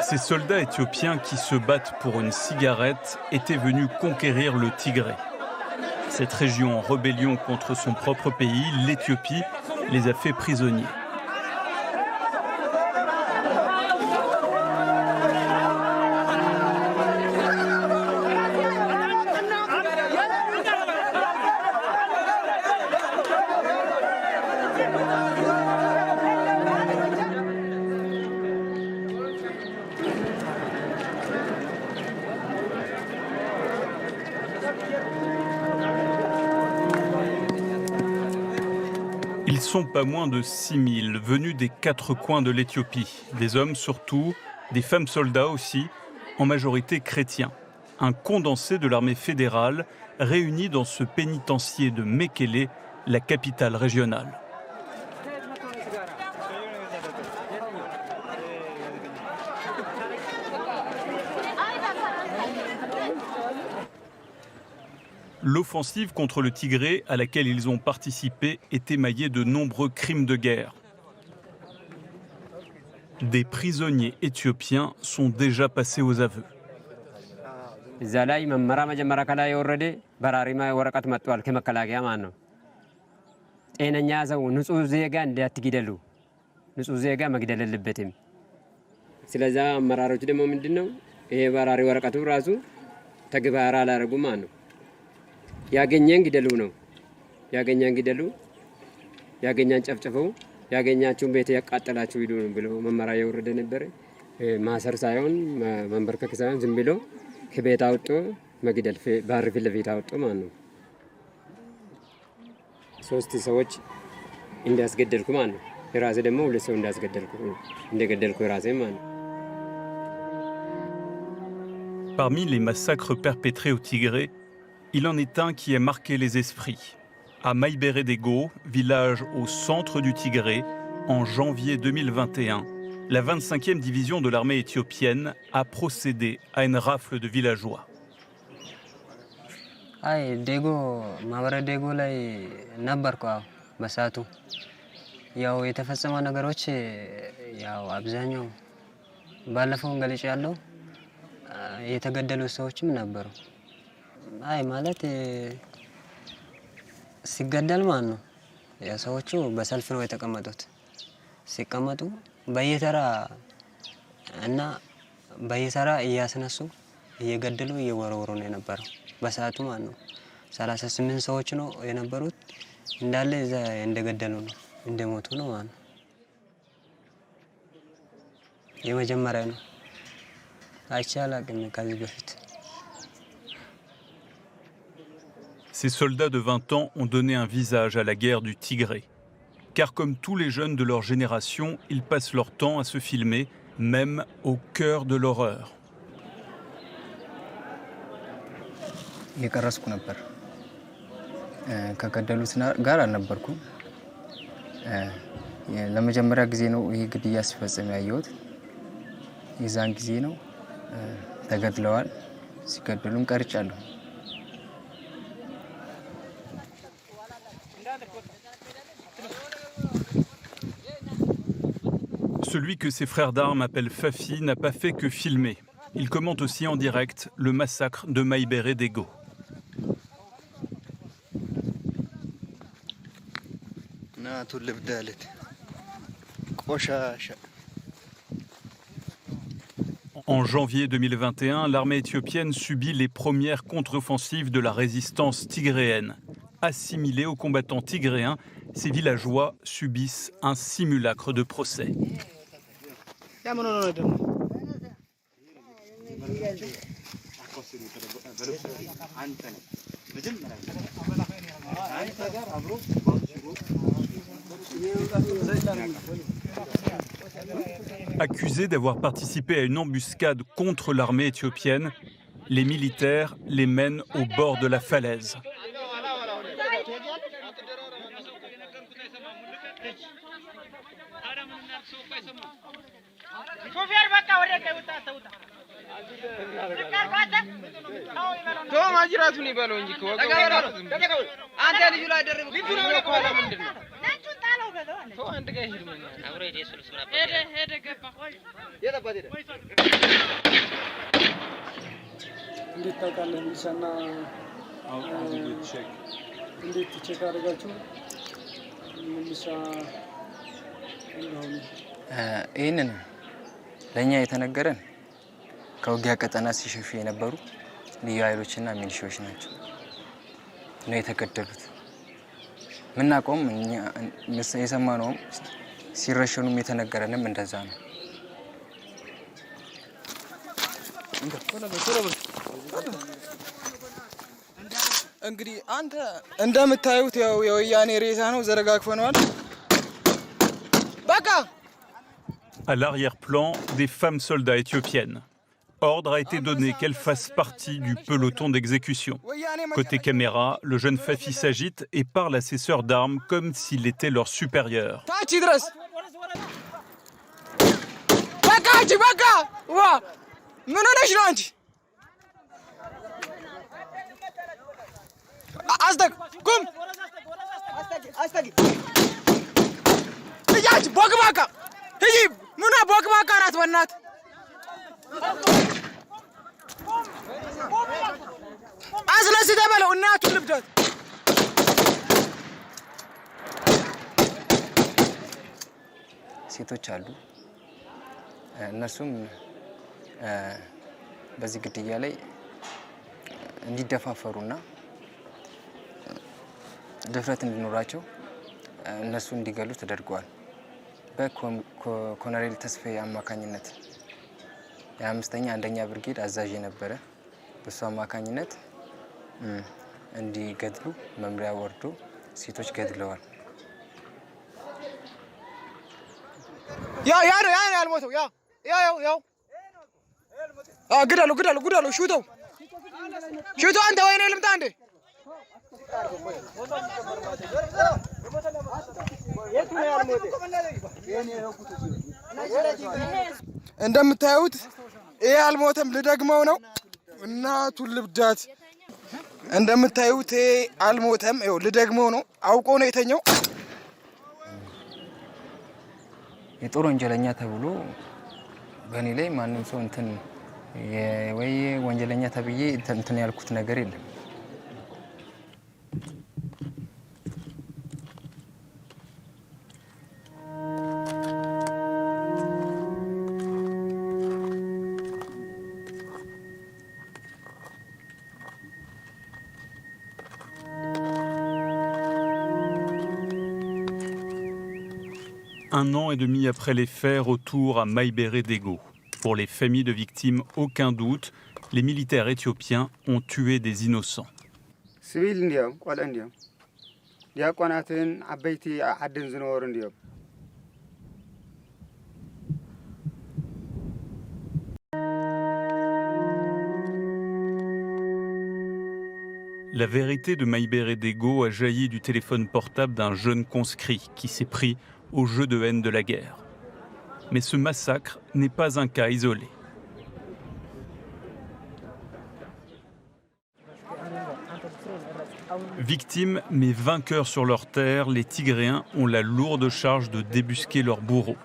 Ces soldats éthiopiens qui se battent pour une cigarette étaient venus conquérir le Tigré. Cette région en rébellion contre son propre pays, l'Éthiopie, les a fait prisonniers. Ils sont pas moins de 6000 venus des 4 coins de l'Éthiopie. Des hommes surtout, des femmes soldats aussi, en majorité chrétiens. Un condensé de l'armée fédérale réuni dans ce pénitencier de Mekele, la capitale régionale. L'offensive contre le Tigré à laquelle ils ont participé est émaillée de nombreux crimes de guerre. Des prisonniers éthiopiens sont déjà passés aux aveux. ያገኛን ግደሉ ነው ያገኛን ግደሉ ያገኛን ጨፍጨፉ ያገኛችሁን ቤት ያቃጠላችሁ ሂዱ ብሎ መመሪያ ያወረደ ነበር ማሰር ሳይሆን መንበርከክ ሳይሆን ዝም ብሎ ከቤት አውጥቶ መግደል ባር ፊት ለፊት አውጥቶ ማለት ነው 3 ሰዎች እንዲያስገደልኩ ማለት ነው የራሴ ደግሞ 2 ሰው እንዲያስገደልኩ እንደገደልኩ የራሴ ማለት ነው Parmi les massacres perpétrés au Tigré, il en est un qui a marqué les esprits. À Maïbéré-Dégo, village au centre du Tigré, en janvier 2021, la 25e division de l'armée éthiopienne a procédé à une rafle de villageois. አይ ማለት ሲገደል ማን ነው ያ ሰዎቹ በሰልፍ ነው የተቀመጡት ሲቀመጡ በየተራ እና በየተራ እያስነሱ እየገደሉ እየወረወሩ ነው የነበረው በሰዓቱ ማን ነው 38 ሰዎች ነው የነበሩት እንዳለ እዛ እንደገደሉ ነው እንደሞቱ ነው ማን የመጀመሪያ ነው አይቻላቅም ከዚህ በፊት Ces soldats de 20 ans ont donné un visage à la guerre du Tigré. Car comme tous les jeunes de leur génération, ils passent leur temps à se filmer, même au cœur de l'horreur. Celui que ses frères d'armes appellent Fafi n'a pas fait que filmer. Il commente aussi en direct le massacre de Maïbéré-Dégo. En janvier 2021, l'armée éthiopienne subit les premières contre-offensives de la résistance tigréenne. Assimilés aux combattants tigréens, ces villageois subissent un simulacre de procès. Accusés d'avoir participé à une embuscade contre l'armée éthiopienne, les militaires les mènent au bord de la falaise. እንዴት ታውቃለህ? ሚሊሻና እንዴት ቼክ አደረጋችሁ? ሚሊሻ ይህንን ለእኛ የተነገረን ከውጊያ ቀጠና ሲሸሹ የነበሩ ልዩ ኃይሎችና ሚሊሻዎች ናቸው ነው የተገደሉት። ምናቆም የሰማነውም ሲረሸኑም የተነገረንም እንደዛ ነው። እንግዲህ አንተ እንደምታዩት ያው የወያኔ ሬሳ ነው፣ ዘረጋግፈነዋል። በቃ À l'arrière-plan, des femmes soldats éthiopiennes. Ordre a été donné qu'elles fassent partie du peloton d'exécution. Côté caméra, le jeune Fafi s'agite et parle à ses sœurs d'armes comme s'il était leur supérieur. ምና ቦክባካ ናት በእናት አስለስተ በለው እናቱ ልብደት ሴቶች አሉ። እነሱም በዚህ ግድያ ላይ እንዲደፋፈሩና ድፍረት እንዲኖራቸው እነሱ እንዲገሉ ተደርገዋል። በኮሎኔል ተስፋዬ አማካኝነት የ5ኛ አንደኛ ብርጌድ አዛዥ የነበረ በሱ አማካኝነት እንዲገድሉ መምሪያ ወርዶ ሴቶች ገድለዋል። ያ ያልሞተው ያ ግዳሉ ሹተው አንተ ወይኔ ልምጣ እንዴ እንደምታዩት ይሄ አልሞተም፣ ልደግመው ነው እናቱ ልብዳት። እንደምታዩት ይሄ አልሞተም፣ ይኸው ልደግመው ነው፣ አውቆ ነው የተኛው። የጦር ወንጀለኛ ተብሎ በእኔ ላይ ማንም ሰው እንትን ወይ ወንጀለኛ ተብዬ እንትን ያልኩት ነገር የለም። Un an et demi après les faits, retour à Maïbéré-Dego. Pour les familles de victimes, aucun doute, les militaires éthiopiens ont tué des innocents. La vérité de Maïbéré-Dego a jailli du téléphone portable d'un jeune conscrit qui s'est pris au jeu de haine de la guerre. Mais ce massacre n'est pas un cas isolé. Victimes mais vainqueurs sur leur terre, les Tigréens ont la lourde charge de débusquer leurs bourreaux.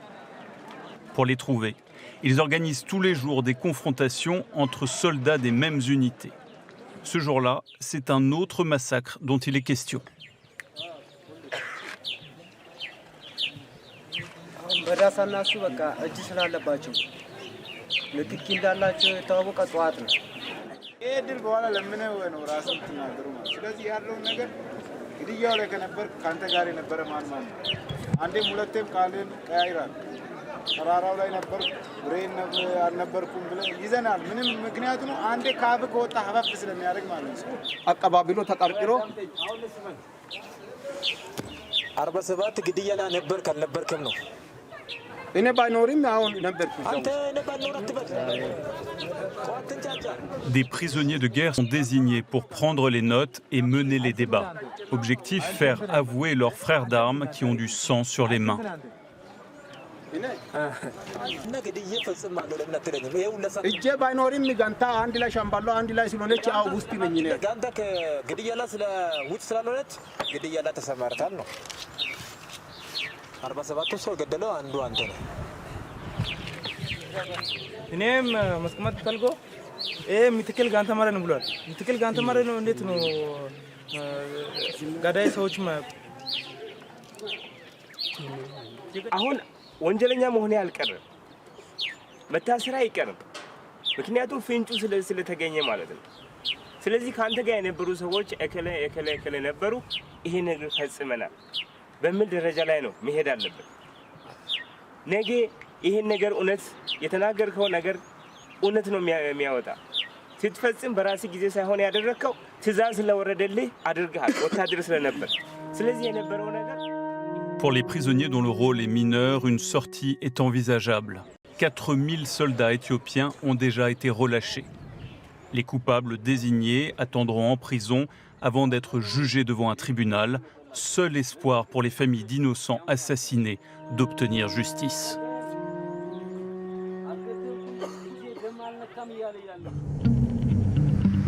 Pour les trouver, ils organisent tous les jours des confrontations entre soldats des mêmes unités. Ce jour-là, c'est un autre massacre dont il est question. በዳሳናሱ በቃ እጅ ስላለባቸው ለጥቂ እንዳላቸው የታወቀ ጧት ነው። ይሄ ድል በኋላ ለምን ነው ራስን ተናገሩ ማለት። ስለዚህ ያለው ነገር ግድያው ላይ ከነበር ካንተ ጋር የነበረ ማን ነው? አንዴም ሁለቴም ቃልን ቀያይራል። ተራራው ላይ ነበር ብሬን አልነበርኩም ብለ ይዘናል። ምንም ምክንያቱ ነው አንዴ ካብ ከወጣ ሀበብ ስለሚያደርግ ማለት ነው። አቀባብሎ ተቀርቅሮ 47 ግድያ ላይ ነበር ካልነበርክም ነው። እኔ ባይኖርም አሁን ነበርኩ። Des prisonniers de guerre sont désignés pour prendre les notes et mener les débats. Objectif, faire avouer leurs frères d'armes qui ont du sang sur les mains. እጄ ባይኖርም ጋንታ አንድ ላይ ሻምባሎ አንድ ላይ ስለሆነች አው ውስጥ ነኝ እኔ ጋንታ ከግድያ ላይ ስለ ውጭ ስላልሆነች ግድያ ላይ ተሰማርታል ነው። 47 ሰው ገደለው አንዱ አንተ ነህ። እኔም መስቀመጥ ፈልጎ ምትክል ጋንተ ማረ ነው ብሏል። ምትክል ጋንተ ማረ ነው እንዴት ነው ገዳይ ሰዎች አሁን ወንጀለኛ መሆን ያልቀረም መታሰር አይቀርም። ምክንያቱም ፍንጩ ስለተገኘ ማለት ነው። ስለዚህ ካንተ ጋር የነበሩ ሰዎች እከለ ነበሩ ይሄ ነገር ፈጽመናል በሚል ደረጃ ላይ ነው መሄድ አለበት። ነገ ይሄን ነገር እውነት የተናገርከው ነገር እውነት ነው የሚያወጣ ስትፈጽም በራስ ጊዜ ሳይሆን ያደረከው ትእዛዝ ስለወረደልህ አድርገሃል ወታደር ስለነበር። ስለዚህ የነበረው ነገር Pour les prisonniers dont le rôle est mineur, une sortie est envisageable. 4000 soldats éthiopiens ont déjà été relâchés. Les coupables désignés attendront en prison avant d'être jugés devant un tribunal. Seul espoir pour les familles d'innocents assassinés d'obtenir justice.